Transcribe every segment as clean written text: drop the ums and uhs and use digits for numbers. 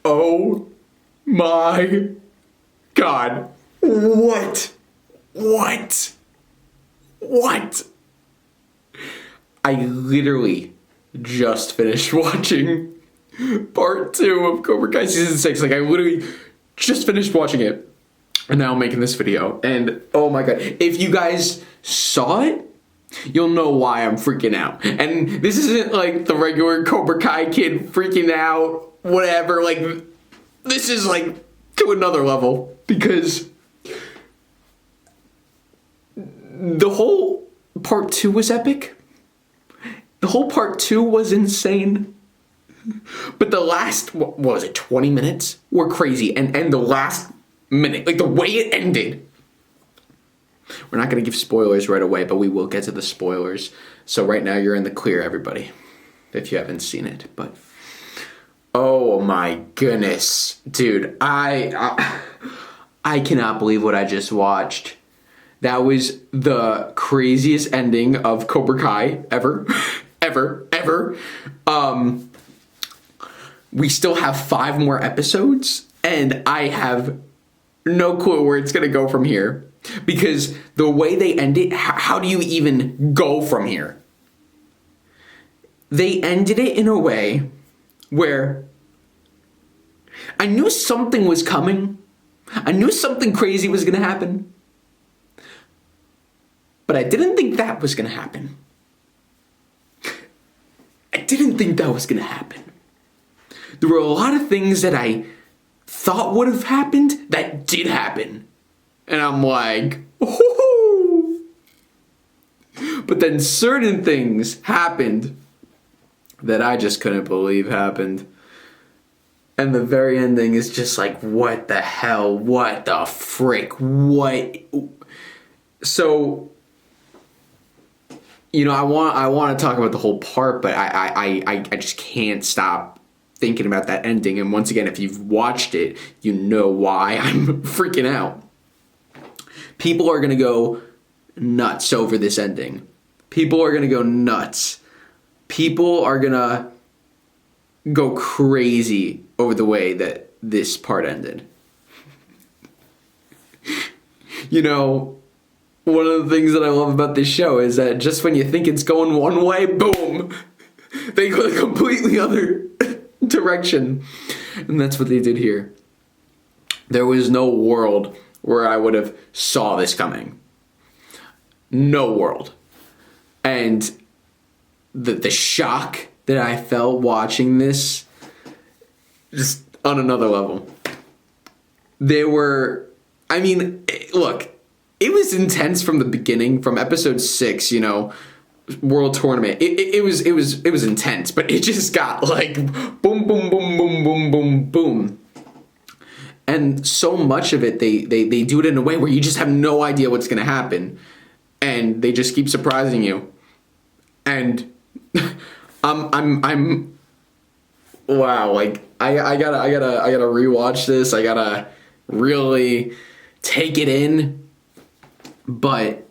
Oh my God. What? I literally just finished watching part 2 of Cobra Kai season 6. Like, I literally just finished watching it, and now I'm making this video. And oh my God, if you guys saw it, you'll know why I'm freaking out. And this isn't like the regular Cobra Kai kid freaking out, whatever. Like, this is like to another level, because the whole part 2 was epic. The whole part 2 was insane. But the last, what was it, 20 minutes were crazy. And the last minute, like the way it ended. We're not going to give spoilers right away, but we will get to the spoilers. So right now you're in the clear, everybody, if you haven't seen it. But oh my goodness, dude, I cannot believe what I just watched. That was the craziest ending of Cobra Kai ever. ever. We still have 5 more episodes, and I have no clue where it's gonna go from here. Because the way they end it, how do you even go from here? They ended it in a way where I knew something was coming. I knew something crazy was gonna happen. But I didn't think that was gonna happen. There were a lot of things that I thought would have happened that did happen. And I'm like, ooh. But then certain things happened that I just couldn't believe happened. And the very ending is just like, what the hell? What the frick? What? So, you know, I want to talk about the whole part, but I just can't stop thinking about that ending. And once again, if you've watched it, you know why I'm freaking out. People are going to go nuts over this ending. People are going to go nuts. People are going to go crazy over the way that this part ended. You know, one of the things that I love about this show is that just when you think it's going one way, boom, they go a completely other direction. And that's what they did here. There was no world where I would have saw this coming. No world. And the shock that I felt watching this, just on another level. Look, it was intense from the beginning, from episode 6, you know, World Tournament. It was intense, but it just got like boom, boom, boom, boom, boom, boom, boom. And so much of it, they do it in a way where you just have no idea what's going to happen. And they just keep surprising you. And I'm wow, like I gotta rewatch this. I gotta really take it in. But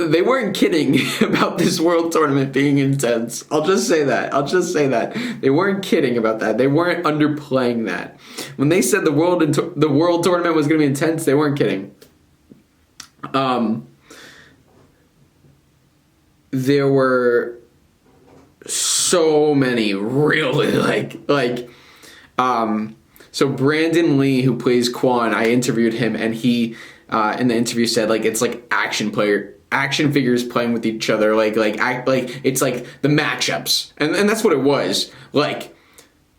they weren't kidding about this World Tournament being intense. I'll just say that. They weren't kidding about that. They weren't underplaying that. When they said the World Tournament was going to be intense, they weren't kidding. There were so many really so Brandon Lee, who plays Quan, I interviewed him, and he in the interview said like it's like action figures playing with each other, like it's like the matchups, and that's what it was. Like,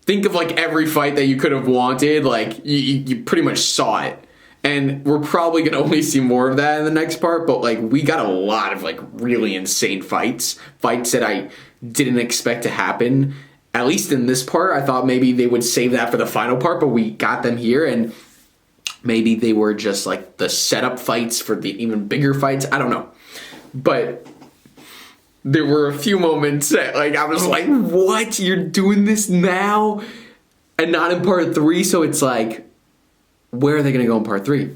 think of like every fight that you could have wanted, like you pretty much saw it. And we're probably gonna only see more of that in the next part, but like we got a lot of like really insane fights that I didn't expect to happen. At least in this part, I thought maybe they would save that for the final part, but we got them here, and maybe they were just like the setup fights for the even bigger fights. I don't know. But there were a few moments that like I was like, what? You're doing this now? And not in part 3, so it's like, where are they going to go in part 3?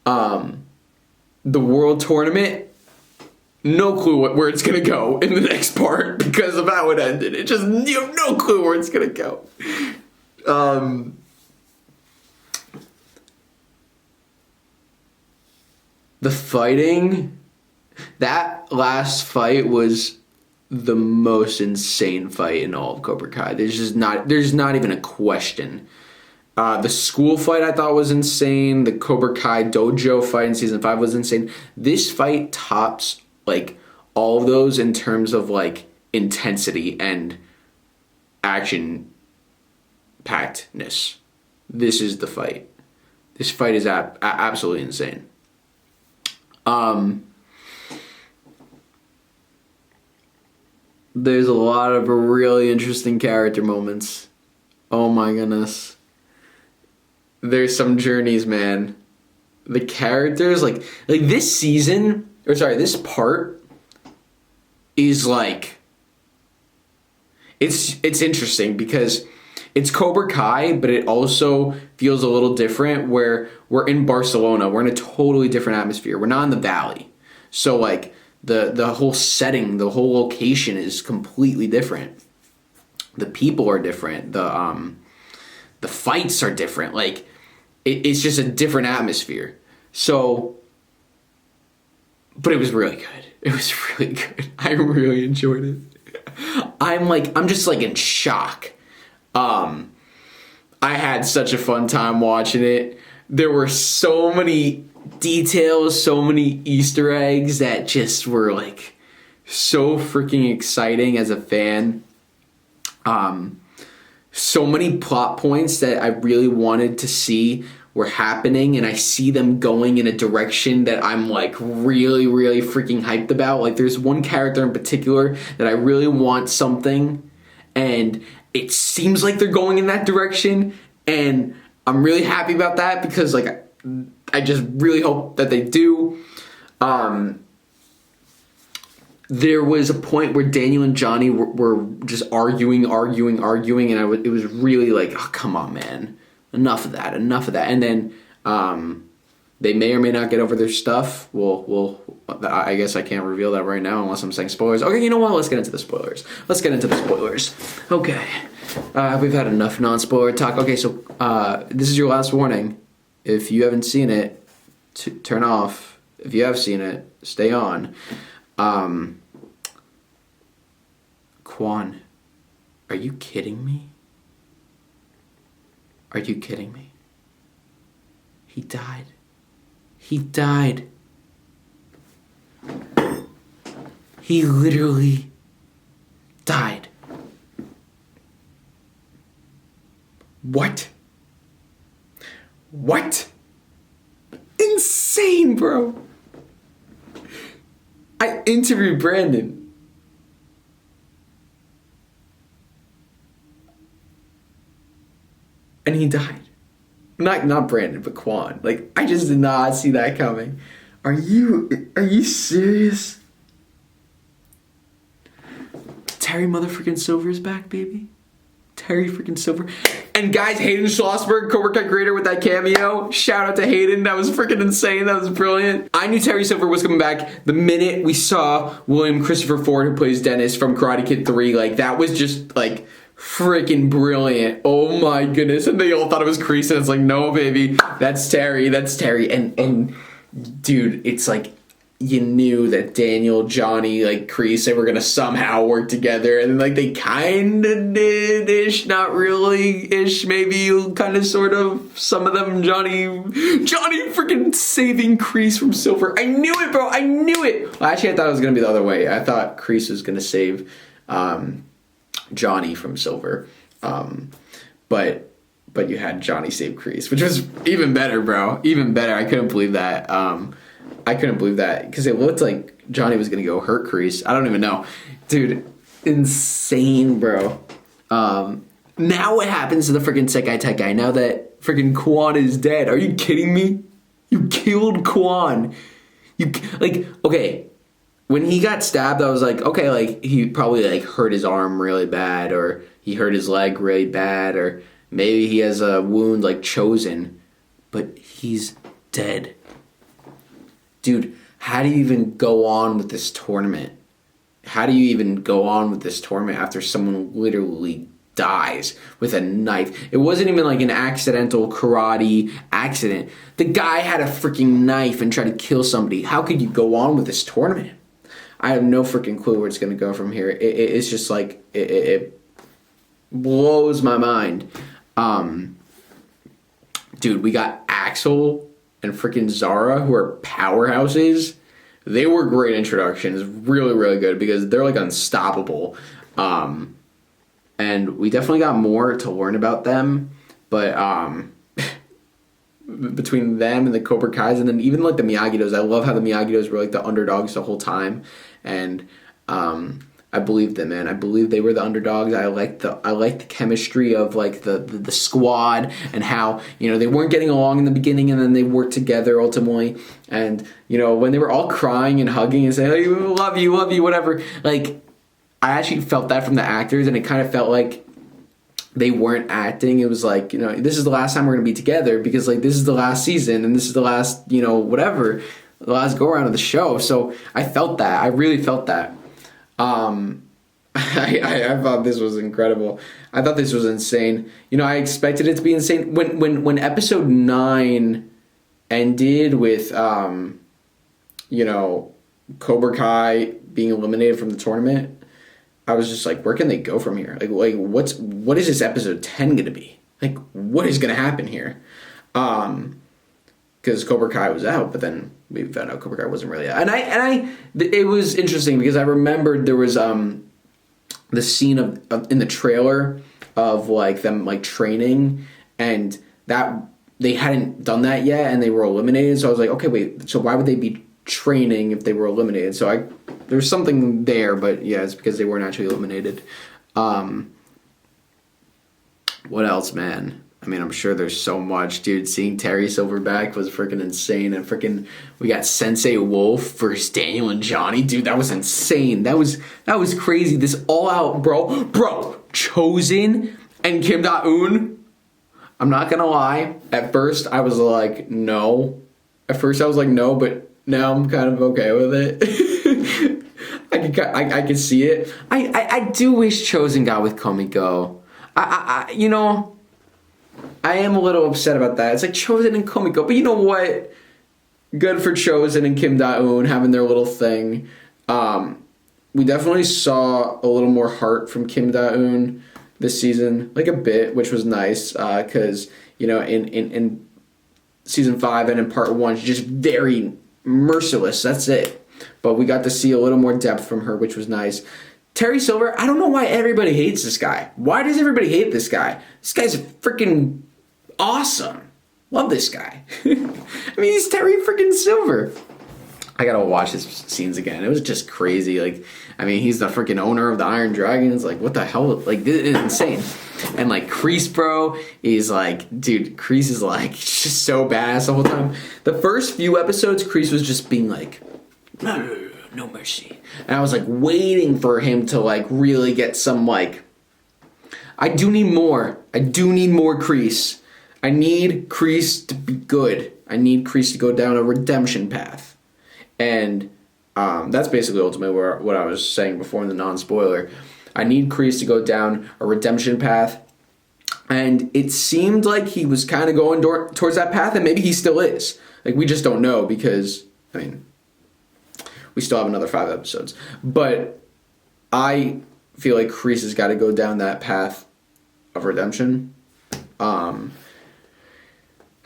The World Tournament no clue where it's gonna go in the next part because of how it ended. It just, you have no clue where it's gonna go. The fighting, that last fight was the most insane fight in all of Cobra Kai. There's not even a question. The school fight I thought was insane. The Cobra Kai dojo fight in season 5 was insane. This fight tops like all of those in terms of like intensity and action packedness. This is the fight. This fight is absolutely insane. There's a lot of really interesting character moments. Oh my goodness. There's some journeys, man. The characters, like this season, or sorry, this part is like, it's interesting because it's Cobra Kai, but it also feels a little different where we're in Barcelona. We're in a totally different atmosphere. We're not in the valley. So like the whole setting, the whole location is completely different. The people are different. The fights are different. Like it's just a different atmosphere. So, but it was really good. It was really good. I really enjoyed it. I'm just like in shock. I had such a fun time watching it. There were so many details, so many Easter eggs that just were like so freaking exciting as a fan. So many plot points that I really wanted to see were happening, and I see them going in a direction that I'm like really, really freaking hyped about. Like there's one character in particular that I really want something, and it seems like they're going in that direction, and I'm really happy about that because like I just really hope that they do. There was a point where Daniel and Johnny were just arguing, and it was really like, oh, come on, man. Enough of that. And then they may or may not get over their stuff. I guess I can't reveal that right now unless I'm saying spoilers. Okay, you know what? Let's get into the spoilers. Okay. We've had enough non-spoiler talk. Okay, so this is your last warning. If you haven't seen it, turn off. If you have seen it, stay on. Quan, are you kidding me? Are you kidding me? He died. He died. He literally died. What? Insane, bro. I interviewed Brandon. And he died. Not Brandon, but Quan. Like, I just did not see that coming. Are you serious? Terry motherfucking Silver is back, baby. Terry freaking Silver. And guys, Hayden Schlossberg, Cobra Kai creator with that cameo. Shout out to Hayden. That was freaking insane. That was brilliant. I knew Terry Silver was coming back the minute we saw William Christopher Ford, who plays Dennis from Karate Kid 3. Like, that was just, like, freaking brilliant. Oh my goodness. And they all thought it was Kreese, and it's like, no, baby. That's Terry. And dude, it's like, you knew that Daniel, Johnny, like Kreese, they were gonna somehow work together, and like they kinda did-ish, not really-ish, maybe, kinda, sort of. Some of them, Johnny freaking saving Kreese from Silver. I knew it, bro. I knew it. Well, actually, I thought it was gonna be the other way. I thought Kreese was gonna save Johnny from Silver, but you had Johnny save Kreese, which was even better, bro. Even better. I couldn't believe that. I couldn't believe that because it looked like Johnny was gonna go hurt Kreese. I don't even know, dude. Insane, bro. Now what happens to the freaking Sekai Tech guy now that freaking Quan is dead? Are you kidding me? You killed Quan. Okay. When he got stabbed, I was like, okay, like he probably like hurt his arm really bad, or he hurt his leg really bad, or maybe he has a wound like Chosen, but he's dead. Dude, how do you even go on with this tournament? How do you even go on with this tournament after someone literally dies with a knife? It wasn't even like an accidental karate accident. The guy had a freaking knife and tried to kill somebody. How could you go on with this tournament? I have no freaking clue where it's going to go from here. It's just like, it blows my mind. Dude, we got Axel and freaking Zara, who are powerhouses. They were great introductions. Really, really good because they're like unstoppable. And we definitely got more to learn about them. But between them and the Cobra Kais, and then even like the Miyagi-Dos, I love how the Miyagi-Dos were like the underdogs the whole time. And I believed them, man. I believed they were the underdogs. I liked the chemistry of like the squad, and how, you know, they weren't getting along in the beginning and then they worked together ultimately. And, you know, when they were all crying and hugging and saying, "Hey, love you, whatever," like, I actually felt that from the actors, and it kind of felt like they weren't acting. It was like, you know, this is the last time we're gonna be together, because like this is the last season and this is the last, you know, whatever, the last go around of the show. So I felt that. I really felt that. I thought this was incredible. I thought this was insane. You know, I expected it to be insane. When episode 9 ended with you know, Cobra Kai being eliminated from the tournament, I was just like, where can they go from here? Like what is this episode 10 gonna be? Like, what is gonna happen here? Because Cobra Kai was out, but then we found out Cobra Kai wasn't really out. It was interesting because I remembered there was the scene of in the trailer of like them like training, and that they hadn't done that yet and they were eliminated. So I was like, okay, wait, so why would they be training if they were eliminated? So there's something there, but yeah, it's because they weren't actually eliminated. What else, man? I mean, I'm sure there's so much, dude. Seeing Terry Silver back was freaking insane. And freaking, we got Sensei Wolf versus Daniel and Johnny. Dude, that was insane. That was crazy. This all out, bro, Chosen and Kim Da-eun. I'm not gonna lie. At first, I was like, no. At first, I was like, no, but now I'm kind of okay with it. I can see it. I do wish Chosen got with Komiko. You know, I am a little upset about that. It's like Chosen and Komiko, but you know what? Good for Chosen and Kim Da-eun having their little thing. We definitely saw a little more heart from Kim Da-eun this season, like a bit, which was nice, because, you know, in season 5 and in part 1, she's just very merciless. That's it. But we got to see a little more depth from her, which was nice. Terry Silver, I don't know why everybody hates this guy. Why does everybody hate this guy? This guy's freaking awesome. Love this guy. I mean, he's Terry freaking Silver. I gotta watch his scenes again. It was just crazy. Like, I mean, he's the freaking owner of the Iron Dragons. Like, what the hell? Like, this is insane. And like, Kreese, bro, is like, dude, Kreese is like just so badass the whole time. The first few episodes, Kreese was just being like, no mercy. And I was like waiting for him to like really get some like, I do need more Kreese. I need Kreese to be good. I need Kreese to go down a redemption path. And that's basically ultimately what I was saying before in the non-spoiler. I need Kreese to go down a redemption path. And it seemed like he was kind of going towards that path, and maybe he still is. Like, we just don't know because, I mean, we still have another 5 episodes. But I feel like Kreese has got to go down that path of redemption. I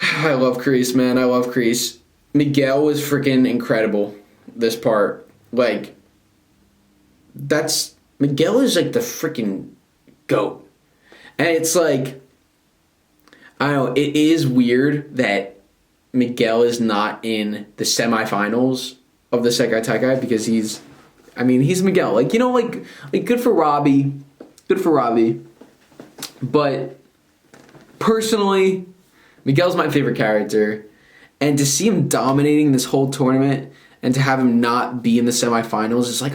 love Kreese, man. I love Kreese. Miguel was freaking incredible this part. Like, Miguel is like the freaking GOAT. And it's like, I don't know, it is weird that Miguel is not in the semifinals of the Sekai Taikai because he's Miguel. Like, you know, like good for Robbie. Good for Robbie. But personally, Miguel's my favorite character. And to see him dominating this whole tournament and to have him not be in the semifinals is like,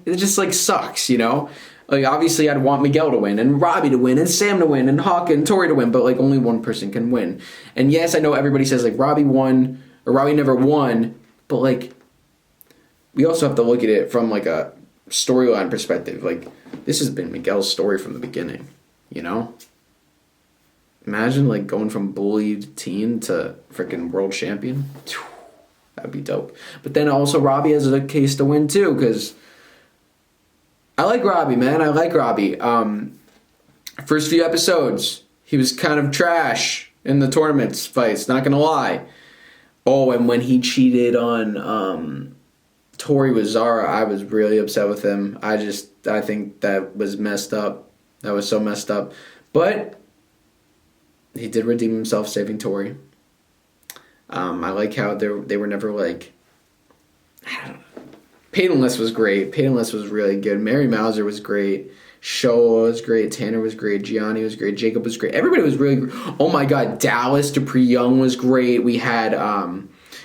it just like sucks, you know? Like, obviously I'd want Miguel to win and Robbie to win and Sam to win and Hawk and Tori to win, but like only one person can win. And yes, I know everybody says like Robbie won or Robbie never won, but like we also have to look at it from like a storyline perspective. Like, this has been Miguel's story from the beginning, you know? Imagine like going from bullied teen to freaking world champion. That'd be dope. But then also Robbie has a case to win too, because I like Robbie, man. I like Robbie. First few episodes, he was kind of trash in the tournaments fights, not gonna lie. Oh, and when he cheated on Tori with Zara, I was really upset with him. I think that was messed up. That was so messed up. But he did redeem himself saving Tori. I like how they were never like, I don't know. Peytonless was great. Peytonless was really good. Mary Mauser was great. Showa was great. Tanner was great. Gianni was great. Jacob was great. Everybody was really great. Oh my God, Dallas Dupree Young was great. We had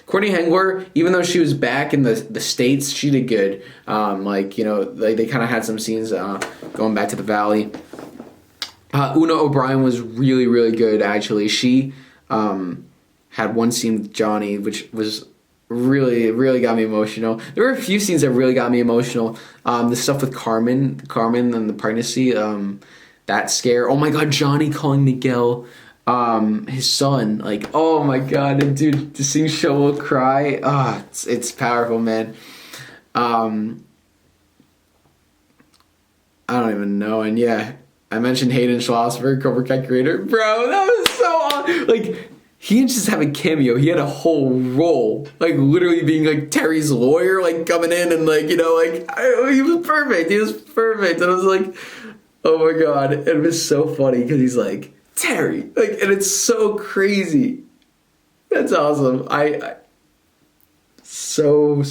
Courtney Hengler, even though she was back in the States, she did good. Like, you know, like they kind of had some scenes going back to the Valley. Una O'Brien was really, really good, actually. She had one scene with Johnny, which was really got me emotional. There were a few scenes that really got me emotional. The stuff with Carmen and the pregnancy, that scare. Oh my God, Johnny calling Miguel his son. Like, oh my God, dude, to sing Showa cry. It's powerful, man. I don't even know. And yeah, I mentioned Hayden Schlossberg, Cobra Kai creator. Bro, that was so awesome. Like, he didn't just have a cameo. He had a whole role. Like, literally being, like, Terry's lawyer, like, coming in and, like, you know, like, he was perfect. He was perfect. And I was like, oh, my God. And it was so funny because he's like, Terry. Like, and it's so crazy. That's awesome. So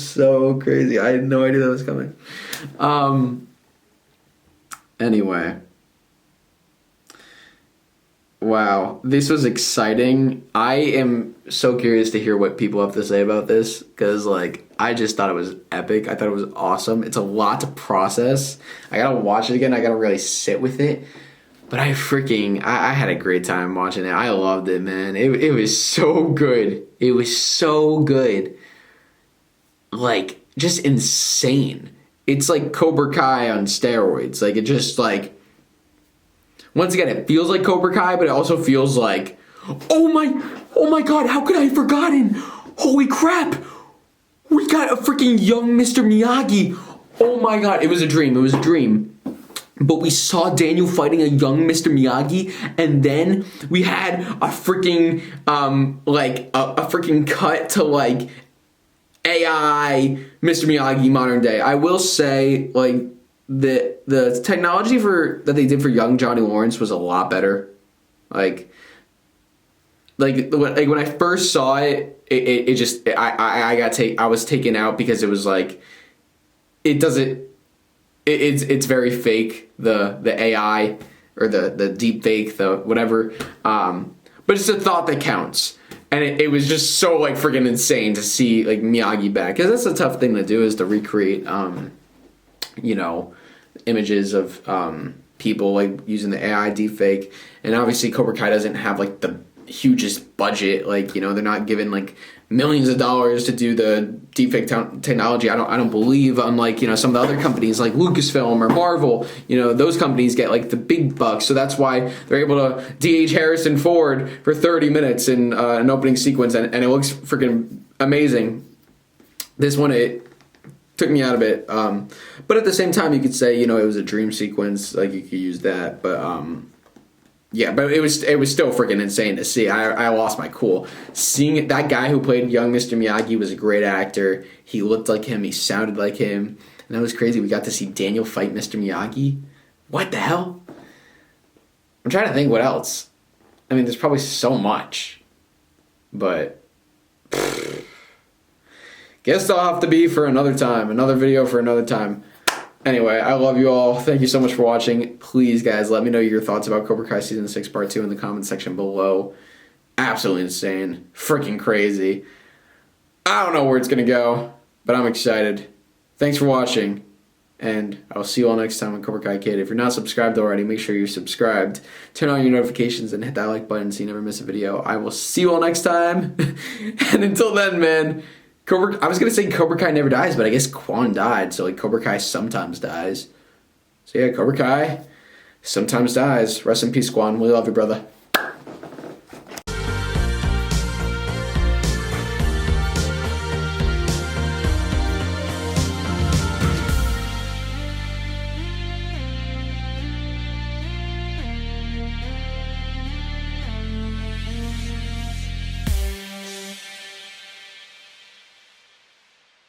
crazy. I had no idea that was coming. Anyway. Wow, this was exciting. I am so curious to hear what people have to say about this, because, like, I just thought it was epic. I thought it was awesome. It's a lot to process. I gotta watch it again. I gotta really sit with it. But I had a great time watching it. I loved it, man. It was so good. It was so good. Like, just insane. It's like Cobra Kai on steroids. Like, it just, like... Once again, it feels like Cobra Kai, but it also feels like, oh my God, how could I have forgotten? Holy crap! We got a freaking young Mr. Miyagi. Oh my God, it was a dream. But we saw Daniel fighting a young Mr. Miyagi, and then we had a freaking, like, a freaking cut to, like, AI Mr. Miyagi modern day. I will say, like, the technology that they did for young Johnny Lawrence was a lot better. Like when I first saw it, it just I was taken out because it was like it's very fake, the AI or the deep fake, the whatever. But it's a thought that counts. And it was just so, like, freaking insane to see, like, Miyagi back, because that's a tough thing to do, is to recreate you know, images of people, like, using the AI deepfake. And obviously Cobra Kai doesn't have, like, the hugest budget. Like, you know, they're not given, like, millions of dollars to do the deepfake technology. I don't believe, unlike, you know, some of the other companies like Lucasfilm or Marvel. You know, those companies get, like, the big bucks, so that's why they're able to de-age Harrison Ford for 30 minutes in an opening sequence, and it looks freaking amazing. This one, it took me out of it, but at the same time, you could say, you know, it was a dream sequence, like, you could use that, but yeah, but it was still freaking insane to see. I lost my cool. Seeing it, that guy who played young Mr. Miyagi was a great actor. He looked like him. He sounded like him. And that was crazy. We got to see Daniel fight Mr. Miyagi. What the hell? I'm trying to think what else. I mean, there's probably so much. But guess I'll have to be for another time. Another video for another time. Anyway, I love you all. Thank you so much for watching. Please, guys, let me know your thoughts about Cobra Kai Season 6 Part 2 in the comment section below. Absolutely insane. Freaking crazy. I don't know where it's going to go, but I'm excited. Thanks for watching, and I'll see you all next time on Cobra Kai Kid. If you're not subscribed already, make sure you're subscribed. Turn on your notifications and hit that like button so you never miss a video. I will see you all next time. And until then, man, I was gonna say Cobra Kai never dies, but I guess Quan died, so like Cobra Kai sometimes dies. So yeah, Cobra Kai sometimes dies. Rest in peace, Quan. We love you, brother.